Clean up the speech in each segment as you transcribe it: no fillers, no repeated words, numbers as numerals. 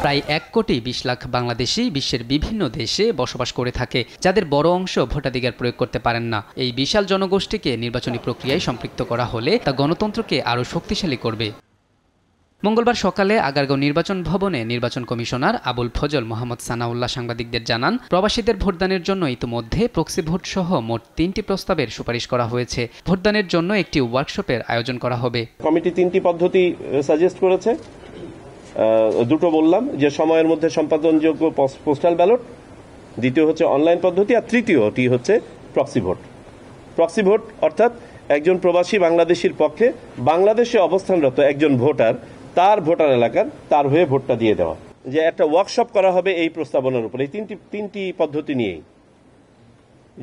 প্রায় 1,20,00,000 বাংলাদেশি বিশ্বের বিভিন্ন দেশে বসবাস করে থাকে, যাদের বড় অংশ ভোটাধিকার প্রয়োগ করতে পারেন না। এই বিশাল জনগোষ্ঠীকে নির্বাচনী প্রক্রিয়ায় সম্পৃক্ত করা হলে তা গণতন্ত্রকে আরও শক্তিশালী করবে। মঙ্গলবার সকালে আগারগাঁও নির্বাচন ভবনে নির্বাচন কমিশনার আবুল ফজল মোহাম্মদ সানাউল্লাহ সাংবাদিকদের জানান, প্রবাসীদের ভোটদানের জন্য ইতিমধ্যে প্রক্সি ভোট সহ মোট 3টি প্রস্তাবের সুপারিশ করা হয়েছে। ভোটদানের জন্য একটি ওয়ার্কশপের আয়োজন করা হবে। কমিটি 3টি পদ্ধতি সাজেস্ট করেছে। দুটো বললাম যে সময়ের মধ্যে সম্পাদনযোগ্য পোস্টাল ব্যালট, দ্বিতীয় হচ্ছে অনলাইন পদ্ধতি, আর তৃতীয়টি হচ্ছে প্রক্সি ভোট। প্রক্সি ভোট অর্থাৎ একজন প্রবাসী বাংলাদেশির পক্ষে বাংলাদেশে অবস্থানরত একজন ভোটার তার ভোটার এলাকার তার হয়ে ভোটটা দিয়ে দেওয়া। যে একটা ওয়ার্কশপ করা হবে এই প্রস্তাবনার উপর, এই তিনটি পদ্ধতি নিয়েই।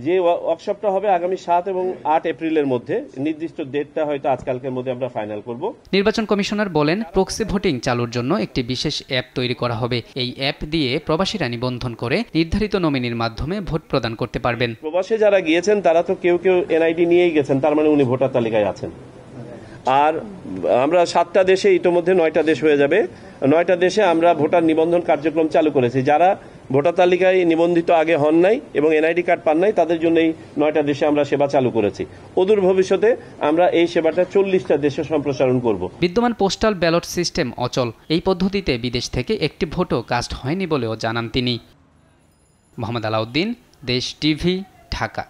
যে ওয়ার্কশপটা হবে আগামী 7 এবং 8 এপ্রিলের মধ্যে, নির্দিষ্ট ডেটটা হয়তো আজকালকের মধ্যে আমরা ফাইনাল করব। নির্বাচন কমিশনার বলেন, প্রক্সি ভোটিং চালুর জন্য একটি বিশেষ অ্যাপ তৈরি করা হবে। এই অ্যাপ দিয়ে প্রবাসীরা নিবন্ধন করে নির্ধারিত নমিনির মাধ্যমে ভোট প্রদান করতে পারবেন। প্রবাসে যারা গিয়েছেন তারা তো কেউ এনআইডি নিয়েই গেছেন, তার মানে উনি ভোটার তালিকায় আছেন। আর আমরা 7টা দেশে ইতোমধ্যে 9টা দেশ হয়ে যাবে। 9টা দেশে আমরা ভোটার নিবন্ধন কার্যক্রম চালু করেছি। যারা ভোটার তালিকায় নিবন্ধিত আগে হন নাই এবং এনআইডি কার্ড পান নাই, তাদের জন্য এই 9টা দেশে আমরা সেবা চালু করেছি। অদূর ভবিষ্যতে আমরা এই সেবাটা 40টা দেশে সম্প্রসারণ করব। বিদ্যমান পোস্টাল ব্যালট সিস্টেম অচল। এই পদ্ধতিতে বিদেশ থেকে একটি ভোটও কাস্ট হয়নি বলেও জানান তিনি। মোহাম্মদ আলাউদ্দিন, দেশ টিভি, ঢাকা।